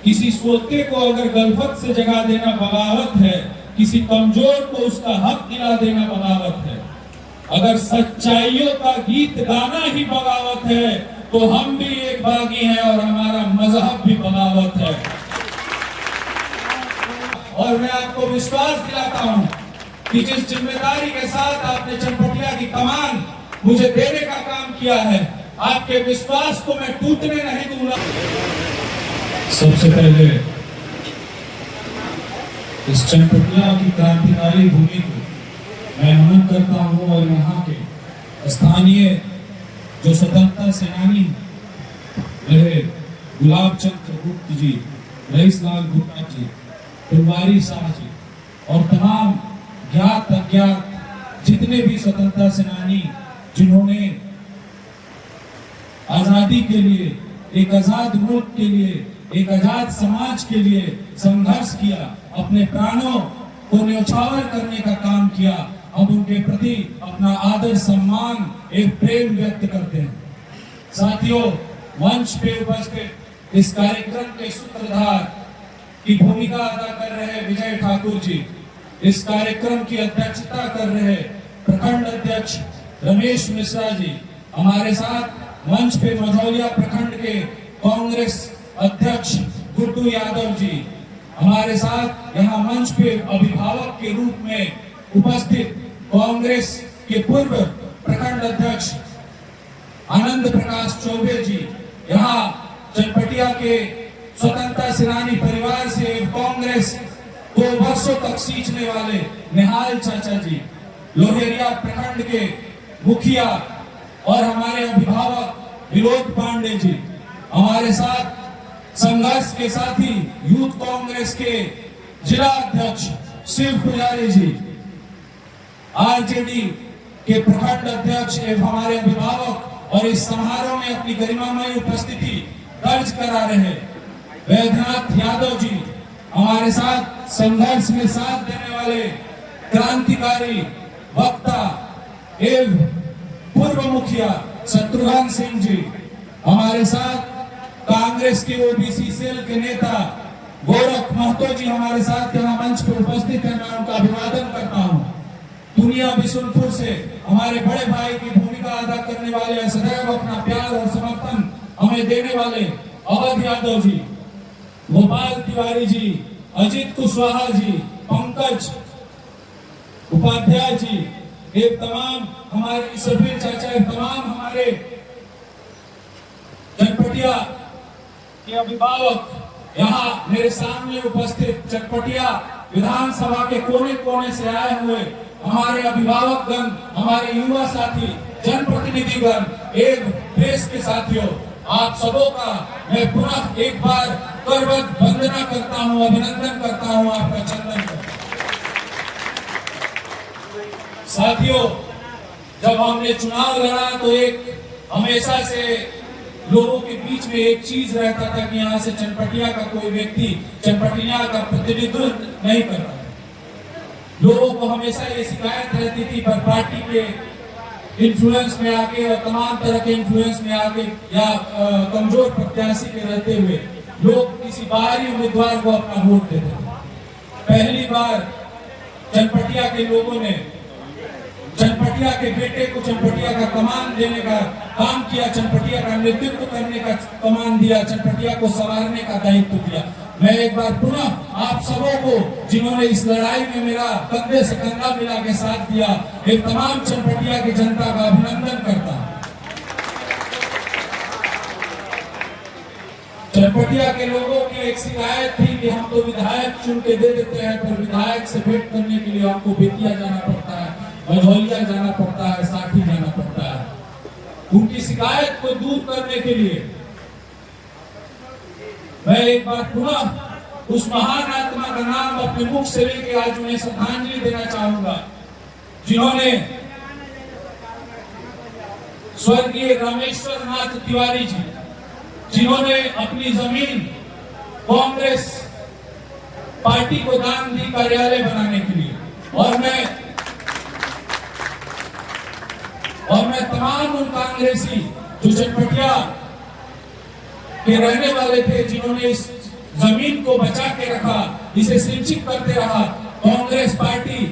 किसी सोते को अगर गलफत से जगा देना बगावत है, किसी कमजोर को उसका हक दिला देना बगावत है। अगर सच्चाइयों का गीत गाना ही बगावत है तो हम भी एक बागी हैं और हमारा मजहब भी बगावत है। और मैं आपको विश्वास दिलाता हूं कि जिस जिम्मेदारी के साथ आपने चनपटिया की कमान मुझे देने का काम किया है, आपके विश्वास को मैं टूटने नहीं दूंगा। सबसे पहले इस चनपटिया की क्रांतिकारी भूमि को मैं नमन करता हूँ और यहाँ के स्थानीय जो स्वतंत्रता सेनानी रहे गुलाब चंद्र गुप्त जी, रईस लाल गुप्ता जी, फुलवारी शाह जी और तमाम ज्ञात अज्ञात जितने भी स्वतंत्रता सेनानी जिन्होंने आजादी के लिए, एक आजाद मुल्क के लिए, एक आजाद समाज के लिए संघर्ष किया, अपने प्राणों को न्यौछावर करने का काम किया, हम उनके प्रति अपना आदर सम्मान एक प्रेम व्यक्त करते हैं। साथियों, मंच पे उपस्थित इस कार्यक्रम के सूत्रधार की भूमिका अदा कर रहे विजय ठाकुर जी, इस कार्यक्रम की अध्यक्षता कर रहे प्रखंड अध्यक्ष रमेश मिश्रा जी, हमारे साथ मंच पे मझौलिया प्रखंड के कांग्रेस अध्यक्ष गुड्डू यादव जी, हमारे साथ यहाँ मंच पे अभिभावक के रूप में उपस्थित कांग्रेस के पूर्व प्रखंड अध्यक्ष आनंद प्रकाश चौबे जी, यहाँ चनपटिया के स्वतंत्रता सेनानी परिवार से कांग्रेस को वर्षों तक सींचने वाले निहाल चाचा जी, लोहेरिया प्रखंड के मुखिया और हमारे अभिभावक विनोद पांडे जी, हमारे साथ संघर्ष के साथी यूथ कांग्रेस के जिला अध्यक्ष शिव पुजारी जी, आरजेडी के प्रखंड अध्यक्ष एवं हमारे अभिभावक और इस समारोह में अपनी गरिमामय उपस्थिति दर्ज करा रहे वैद्यनाथ यादव जी, हमारे साथ संघर्ष में साथ देने वाले क्रांतिकारी वक्ता एवं पूर्व मुखिया शत्रुघ्न सिंह जी, हमारे साथ कांग्रेस के ओबीसी सेल के नेता गोरख महतो जी हमारे साथ यहाँ मंच पर उपस्थित हैं, मैं उनका अभिवादन करता हूँ। दुनिया बिशुनपुर से हमारे बड़े भाई की भूमिका अदा करने वाले, सदैव अपना प्यार और समर्थन हमें देने वाले अवध यादव जी, गोपाल तिवारी जी, अजीत कुशवाहा जी, पंकज उपाध्याय जी, एक तमाम हमारे सफीर चाचा, तमाम हमारे चनपटिया के अभिभावक, यहाँ मेरे सामने उपस्थित चनपटिया विधानसभा के कोने कोने से आए हुए हमारे अभिभावकगण, हमारे युवा साथी, जनप्रतिनिधिगण एवं देश के साथियों, आप सबों का मैं पुनः एक बार करवत वंदना करता हूँ, अभिनंदन करता हूँ आपका चंदन कर। साथियों, जब हमने चुनाव लड़ा तो एक हमेशा से लोगों के बीच में एक चीज रहता था कि यहाँ से चनपटिया का कोई व्यक्ति चनपटिया का प्रतिनिधित्व नहीं करता। लोगों को हमेशा ये शिकायत रहती थी, पर पार्टी के इन्फ्लुएंस में आके और तमाम तरह के इन्फ्लुएंस में आके या कमजोर प्रत्याशी के रहते हुए लोग किसी बाहरी उम्मीदवार को अपना वोट देते थे। पहली बार चनपटिया के लोगों ने चनपटिया के बेटे को चनपटिया का कमान देने का काम किया, चनपटिया का नेतृत्व करने का कमान दिया, चनपटिया को संवारने का दायित्व दिया। मैं एक बार पुनः आप सबों को, जिन्होंने इस लड़ाई में मेरा कंधे से कंधा मिला के साथ दिया, एक तमाम चनपटिया की जनता का अभिनंदन करता हूं। चनपटिया के लोगों की एक शिकायत थी कि हम तो विधायक चुन के दे देते हैं, पर विधायक से भेंट करने के लिए हमको बेतिया जाना पड़ता है, मझौलिया जाना पड़ता है, साठी जाना पड़ता है। उनकी शिकायत को दूर करने के लिए मैं एक बार पुनः उस महान आत्मा का नाम अपने मुख से लेके आज उन्हें श्रद्धांजलि देना चाहूंगा, जिन्होंने स्वर्गीय रामेश्वर नाथ तिवारी जी, जिन्होंने अपनी जमीन कांग्रेस पार्टी को दान दी कार्यालय बनाने के लिए, और मैं तमाम उन कांग्रेसी जो चनपटिया के रहने वाले थे, जिन्होंने इस जमीन को बचा के रखा, इसे सिंचित करते रहा। कांग्रेस पार्टी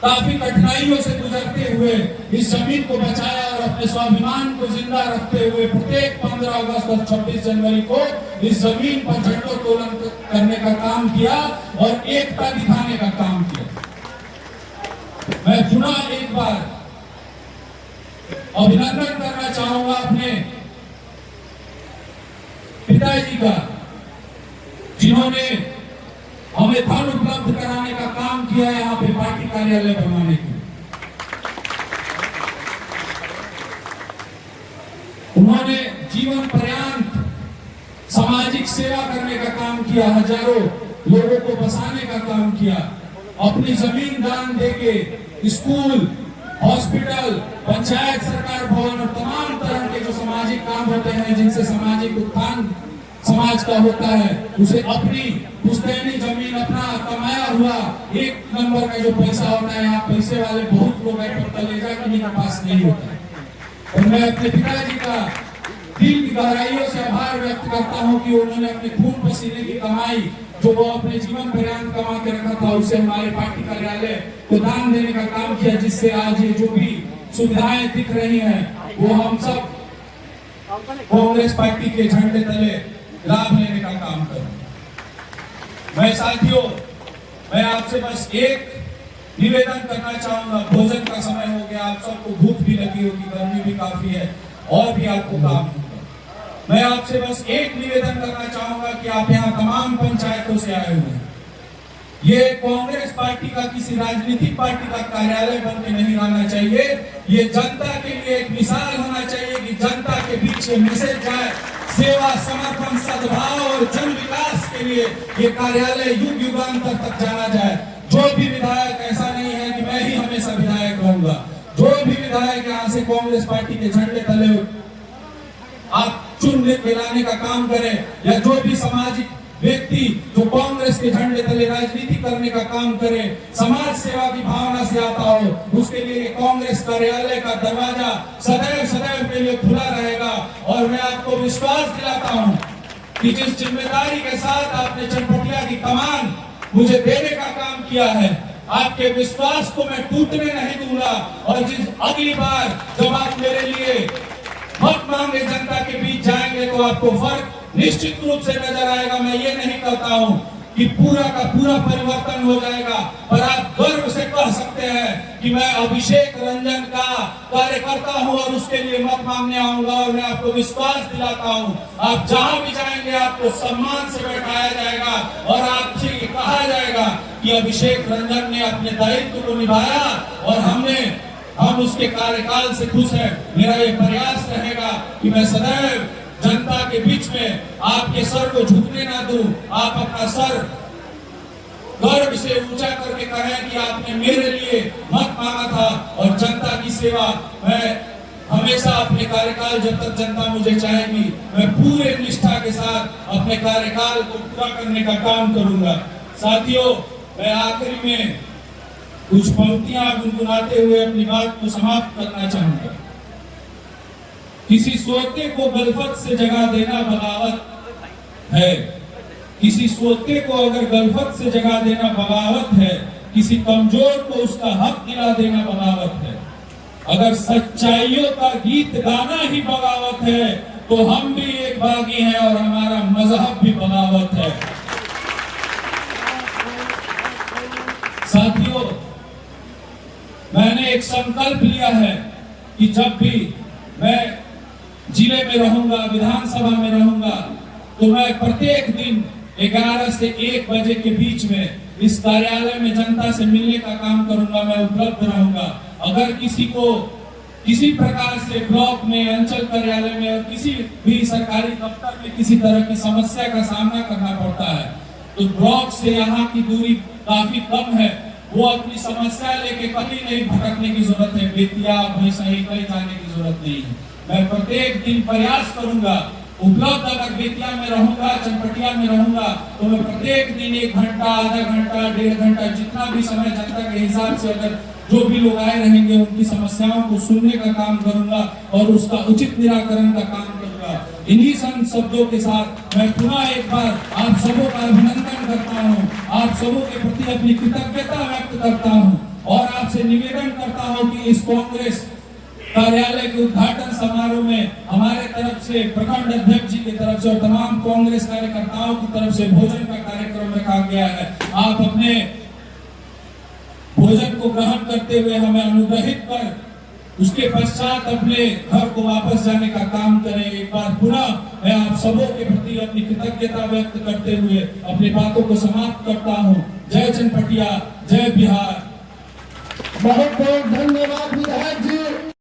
काफी कठिनाइयों से गुजरते हुए इस जमीन को बचाया और अपने स्वाभिमान को जिंदा रखते हुए प्रत्येक 15 अगस्त और 26 जनवरी को इस जमीन पर झंडोत्तोलन करने का काम किया और एकता दिखाने का काम किया। मैं पुनः एक बार अभिनंदन करना चाहूंगा अपने पिताजी का, जिन्होंने हमें धन उपलब्ध कराने का काम किया है यहाँ पे पार्टी कार्यालय बनवाने की। उन्होंने जीवन पर्यंत सामाजिक सेवा करने का काम किया, हजारों लोगों को बसाने का काम किया, अपनी जमीन दान देके स्कूल, हॉस्पिटल, पंचायत, सरकार भवन और तमाम तरह के जो सामाजिक काम होते हैं जिनसे सामाजिक उत्थान समाज का होता है, उसे अपनी पुश्तैनी जमीन, अपना कमाया हुआ एक नंबर का जो पैसा होता है, यहाँ पैसे वाले बहुत लोग हैं पर कलेजा किन्हीं के पास नहीं होता है। और मैं अपने पिताजी का दिल की गहराइयों से आभार व्यक्त करता हूँ कि उन्होंने अपने खून पसीने की कमाई जो वो अपने जीवन पर्यंत कमा के रखा था, उसे हमारे पार्टी कार्यालय को दान देने का काम किया, जिससे आज ये जो भी सुविधाएं दिख रही हैं वो हम सब कांग्रेस पार्टी के झंडे तले लाभ लेने का काम करें। मैं साथियों, मैं आपसे बस एक निवेदन करना चाहूंगा। भोजन का समय हो गया, आप सबको भूख भी लगी होगी, गर्मी भी काफी है और भी आपको काम होगा। मैं आपसे बस एक निवेदन करना चाहूंगा कि आप यहाँ तमाम पंचायतों से आए हुए हैं। ये कांग्रेस पार्टी का किसी राजनीतिक पार्टी का कार्यालय बन के नहीं रहना चाहिए। ये जनता के लिए एक मिसाल होना चाहिए कि जनता के बीच ये मैसेज जाए, सेवा, समर्पण, सद्भाव और जन विकास के लिए ये कार्यालय युग युगांतर तक जाना जाए। जो भी विधायक, ऐसा नहीं है कि मैं ही हमेशा विधायक रहूंगा, जो भी विधायक यहाँ से कांग्रेस पार्टी के झंडे तले आप चुन के लाने का काम करें, या जो भी सामाजिक व्यक्ति जो कांग्रेस के झंडे तले राजनीति करने का काम करे, समाज सेवा की भावना से आता हो, उसके लिए कांग्रेस कार्यालय का दरवाजा सदैव सदैव के लिए खुला रहेगा। और मैं आपको विश्वास दिलाता हूं कि जिस जिम्मेदारी के साथ आपने चनपटिया की कमान मुझे देने का काम किया है, आपके विश्वास को मैं टूटने नहीं दूंगा। और जिस अगली बार जब आप मेरे लिए मत मांगे जनता के बीच जाएंगे तो आपको फर्क निश्चित रूप से नजर आएगा। मैं ये नहीं कहता हूं कि पूरा का पूरा परिवर्तन हो जाएगा, पर आप गर्व से कह सकते हैं कि मैं अभिषेक रंजन का कार्यकर्ता हूं और उसके लिए मत मांगने आऊंगा। और मैं आपको विश्वास दिलाता हूं, आप जहां भी जाएंगे आपको सम्मान से बैठाया जाएगा और आपसे कहा जाएगा कि अभिषेक रंजन ने अपने दायित्व को निभाया और हम उसके कार्यकाल से खुश हैं। मेरा ये प्रयास रहेगा कि मैं सदैव जनता के बीच में आपके सर को झुकने ना दूं। आप अपना सर गर्व से ऊंचा करके कहें कि आपने मेरे लिए मत मांगा था। और जनता की सेवा मैं हमेशा अपने कार्यकाल, जब तक जनता मुझे चाहेगी, मैं पूरे निष्ठा के साथ अपने कार्यकाल को पूरा करने का काम करूंगा। साथियों, मैं आखिरी में कुछ पंक्तियां गुनगुनाते हुए अपनी बात को समाप्त करना चाहूंगा। किसी सोते को गलफत से जगा देना बगावत है। किसी सोते को अगर गलफत से जगा देना बगावत है, किसी कमजोर को उसका हक दिला देना बगावत है। अगर सच्चाइयों का गीत गाना ही बगावत है तो हम भी एक बागी हैं और हमारा मजहब भी बगावत है। साथियों, मैंने एक संकल्प लिया है कि जब भी मैं जिले में रहूंगा, विधानसभा में रहूंगा, तो मैं प्रत्येक दिन 11 से 1 बजे के बीच में इस कार्यालय में जनता से मिलने का काम करूंगा। मैं उपलब्ध रहूंगा। अगर किसी को किसी प्रकार से ब्लॉक में, अंचल कार्यालय में और किसी भी सरकारी दफ्तर में किसी तरह की समस्या का सामना करना पड़ता है तो ब्लॉक से यहाँ की दूरी काफी कम है, वो अपनी समस्या लेके कहीं नहीं भटकने की जरूरत है, बेतिया, भैंसही कहीं जाने की जरूरत नहीं है। मैं प्रत्येक दिन प्रयास करूंगा उपलब्ध। अगर बेतिया में रहूंगा, चनपटिया में रहूंगा, तो मैं प्रत्येक दिन 1 घंटा, आधा घंटा, 1.5 घंटा, जितना भी समय जनता के हिसाब से अगर जो भी लोग आए रहेंगे उनकी समस्याओं को सुनने का काम करूंगा और उसका उचित निराकरण का काम करूंगा। इन्हीं शब्दों के साथ मैं पुनः एक बार आप सबों का अभिनंदन करता हूँ, आप सबों के प्रति अपनी कृतज्ञता व्यक्त करता हूँ और आपसे निवेदन करता हूँ कि इस कांग्रेस कार्यालय के उद्घाटन समारोह में हमारे तरफ से, प्रखंड अध्यक्ष जी की तरफ से और तमाम कांग्रेस कार्यकर्ताओं की तरफ से भोजन का कार्यक्रम रखा गया है। आप अपने भोजन को ग्रहण करते हुए हमें अनुग्रहित कर उसके पश्चात अपने घर को वापस जाने का काम करें। एक बार पुनः मैं आप सबों के प्रति अपनी कृतज्ञता व्यक्त करते हुए अपनी बातों को समाप्त करता हूँ। जय चनपटिया, जय बिहार। बहुत बहुत धन्यवाद।